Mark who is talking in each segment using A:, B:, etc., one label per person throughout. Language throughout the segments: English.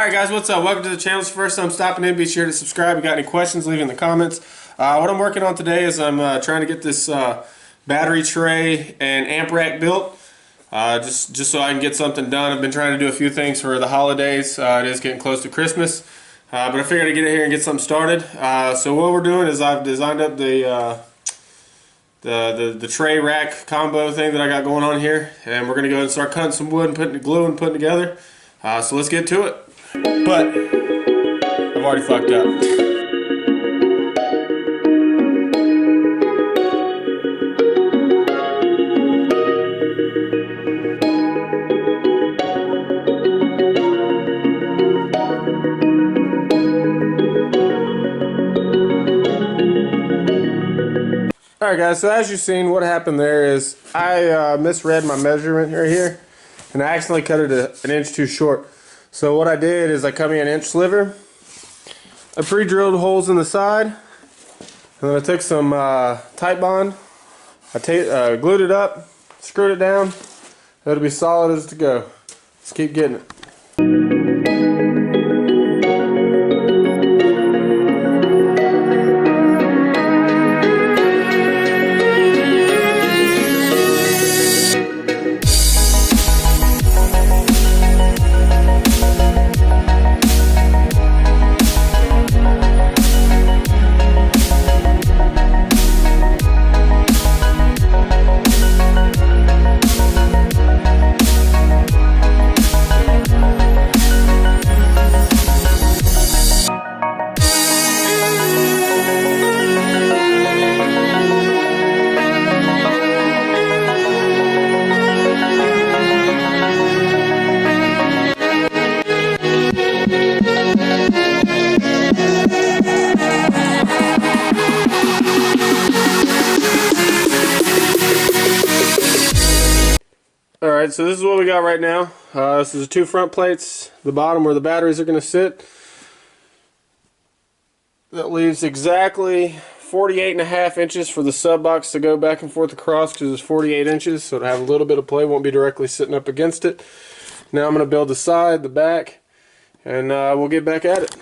A: Alright guys, what's up? Welcome to the channel. It's the first time stopping in. Be sure to subscribe. If you got any questions, leave in the comments. What I'm working on today is I'm trying to get this battery tray and amp rack built. Just so I can get something done. I've been trying to do a few things for the holidays. It is getting close to Christmas. But I figured I'd get it here and get something started. So what we're doing is I've designed up the tray rack combo thing that I got going on here. And we're going to go ahead and start cutting some wood and putting the glue and putting together. So let's get to it. But I've already fucked up. Alright guys, so as you've seen, what happened there is I misread my measurement right here and I accidentally cut it an inch too short. So what I did is I cut me an inch sliver, I pre-drilled holes in the side, and then I took some tight bond, I glued it up, screwed it down, it'll be solid as to go. Let's keep getting it. Alright, so this is what we got right now. This is the two front plates, the bottom where the batteries are going to sit. That leaves exactly 48.5 inches for the sub box to go back and forth across, because it's 48 inches, so it'll have a little bit of play, won't be directly sitting up against it. Now I'm going to build the side, the back, and we'll get back at it.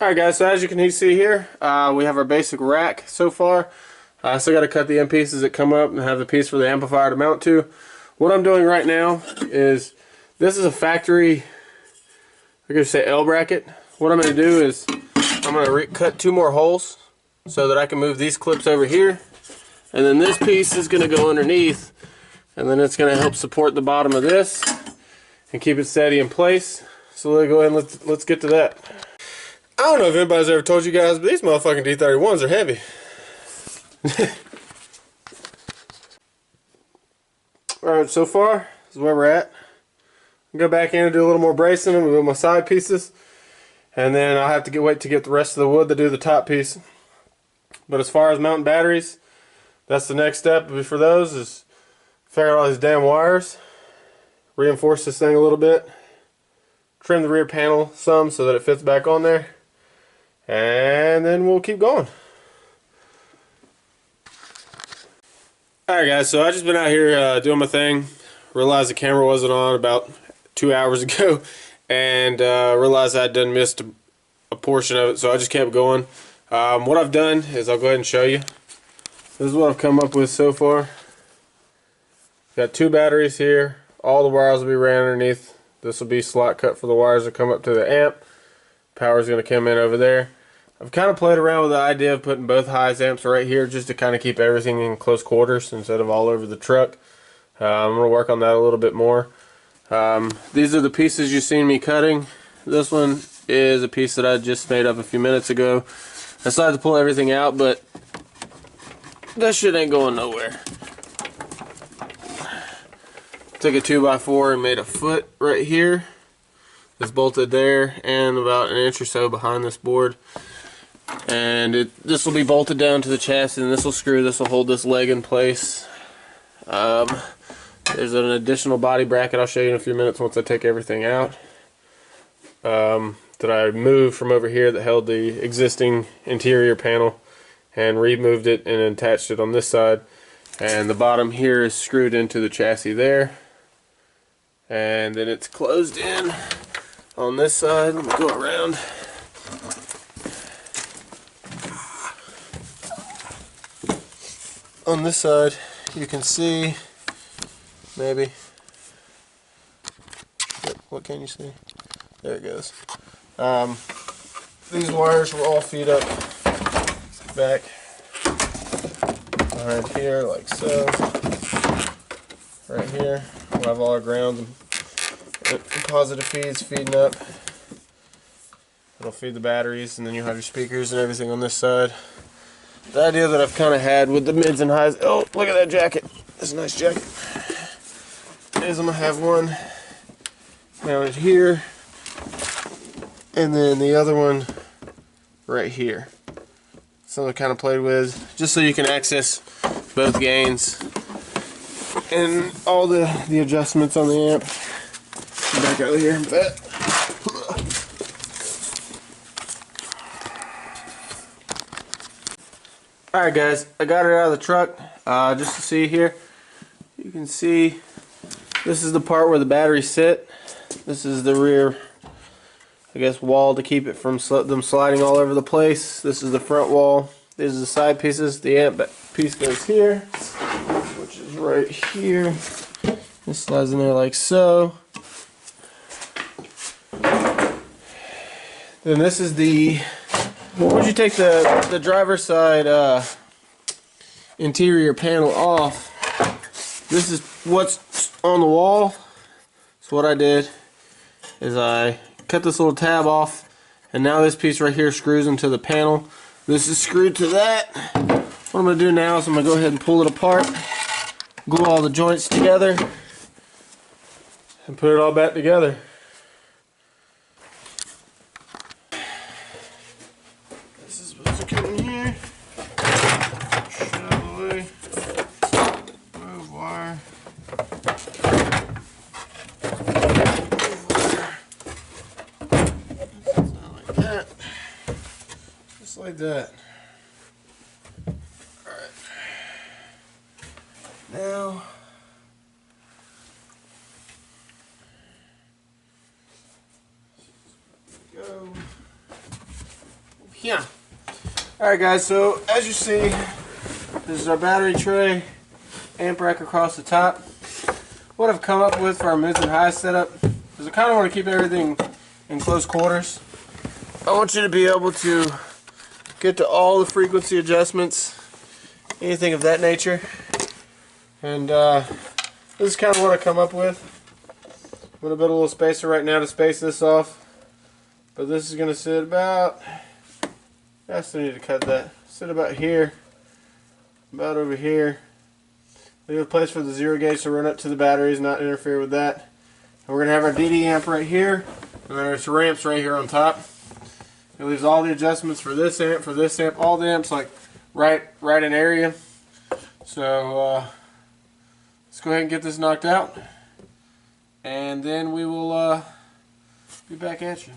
A: Alright guys, so as you can see here, we have our basic rack so far. I still got to cut the end pieces that come up and have the piece for the amplifier to mount to. What I'm doing right now is, this is a factory, I could say L bracket. What I'm going to do is, I'm going to cut two more holes so that I can move these clips over here. And then this piece is going to go underneath, and then it's going to help support the bottom of this and keep it steady in place. So let's go ahead and let's get to that. I don't know if anybody's ever told you guys, but these motherfucking D31s are heavy. Alright, so far, this is where we're at. I'll go back in and do a little more bracing and move my side pieces. And then I'll have to wait to get the rest of the wood to do the top piece. But as far as mounting batteries, that's the next step for those, is figure out all these damn wires, reinforce this thing a little bit, trim the rear panel some so that it fits back on there. And then we'll keep going. Alright guys, so I just been out here doing my thing. Realized the camera wasn't on about 2 hours ago, and realized I'd done missed a portion of it, so I just kept going. What I've done is, I'll go ahead and show you. This is what I've come up with so far. Got 2 batteries here. All the wires will be ran underneath. This will be slot cut for the wires that come up to the amp. Power is going to come in over there. I've kind of played around with the idea of putting both highs amps right here just to kind of keep everything in close quarters instead of all over the truck. I'm going to work on that a little bit more. These are the pieces you've seen me cutting. This one is a piece that I just made up a few minutes ago. I decided to pull everything out, but that shit ain't going nowhere. Took a 2x4 and made a foot right here. It's bolted there and about an inch or so behind this board. And this will be bolted down to the chassis, and this will screw. This will hold this leg in place. There's an additional body bracket I'll show you in a few minutes once I take everything out. That I moved from over here that held the existing interior panel and removed it and attached it on this side. And the bottom here is screwed into the chassis there. And then it's closed in on this side. Let me go around. On this side, you can see, maybe, what can you see? There it goes. These wires will all feed up back behind here, like so. Right here, we'll have all our ground and positive feeds feeding up. It'll feed the batteries, and then you'll have your speakers and everything on this side. The idea that I've kind of had with the mids and highs, oh, look at that jacket. That's a nice jacket. Is I'm going to have one mounted here, and then the other one right here. Something I kind of played with, just so you can access both gains and all the adjustments on the amp. Back out of here and bet. Alright guys, I got it out of the truck. Just to see here, you can see this is the part where the batteries sit. This is the rear, I guess, wall to keep it from them sliding all over the place. This is the front wall. These are the side pieces. The amp piece goes here, which is right here. This slides in there like so. Then this is the, once you take the driver's side interior panel off, this is what's on the wall. So what I did is I cut this little tab off, and now this piece right here screws into the panel. This is screwed to that. What I'm going to do now is I'm going to go ahead and pull it apart, glue all the joints together, and put it all back together. This is supposed to come in here. Shut out of the way. Move wire. Move wire. Not like that. Just like that. Alright. Now, go. Yeah. Alright guys, so as you see, this is our battery tray, amp rack across the top. What I've come up with for our mids and highs setup is I kind of want to keep everything in close quarters. I want you to be able to get to all the frequency adjustments, anything of that nature. And this is kind of what I come up with. I'm going to build a little spacer right now to space this off. But this is going to sit about, I still need to cut that, sit about here, about over here. Leave a place for the 0 gauge to run up to the batteries, not interfere with that. And we're going to have our DD amp right here, and then there's ramps right here on top. It leaves all the adjustments for this amp, all the amps like right in area. So let's go ahead and get this knocked out, and then we will be back at you.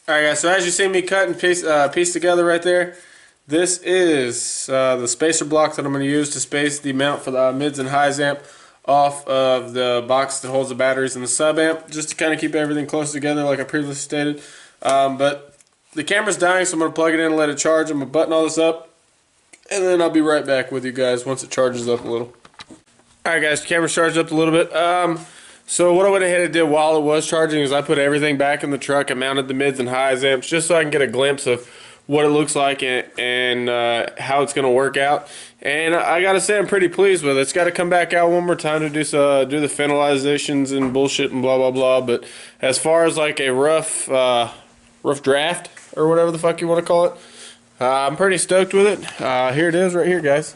A: Alright guys, so as you see me cut and piece together right there, this is the spacer block that I'm going to use to space the mount for the mids and highs amp off of the box that holds the batteries and the sub amp, just to kind of keep everything close together like I previously stated. But the camera's dying, so I'm going to plug it in and let it charge. I'm going to button all this up, and then I'll be right back with you guys once it charges up a little. Alright guys, the camera's charged up a little bit. So what I went ahead and did while it was charging is I put everything back in the truck and mounted the mids and highs amps just so I can get a glimpse of what it looks like and how it's going to work out. And I gotta say I'm pretty pleased with it. It's got to come back out one more time to do the finalizations and bullshit and blah blah blah. But as far as like a rough draft or whatever the fuck you want to call it, I'm pretty stoked with it. Here it is right here, guys.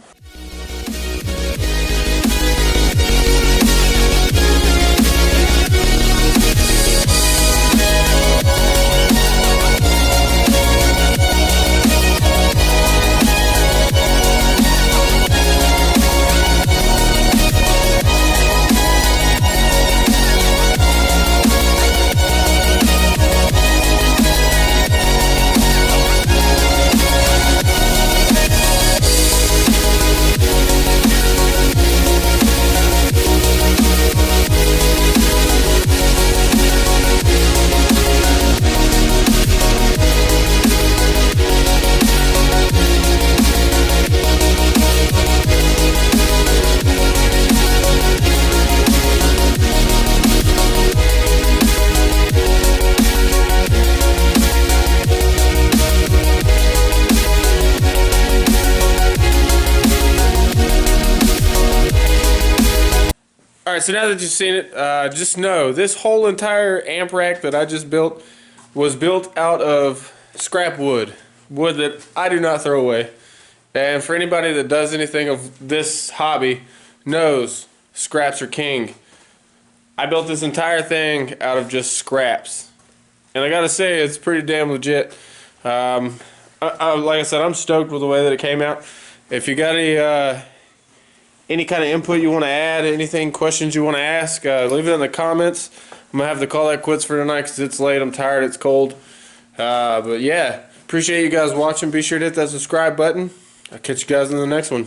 A: Alright, so now that you've seen it, just know this whole entire amp rack that I just built was built out of scrap wood that I do not throw away. And for anybody that does anything of this hobby knows scraps are king. I built this entire thing out of just scraps, and I gotta say it's pretty damn legit. Like I said, I'm stoked with the way that it came out. If you got any kind of input you want to add, anything, questions you want to ask, leave it in the comments. I'm going to have to call that quits for tonight because it's late, I'm tired, it's cold. But yeah, appreciate you guys watching. Be sure to hit that subscribe button. I'll catch you guys in the next one.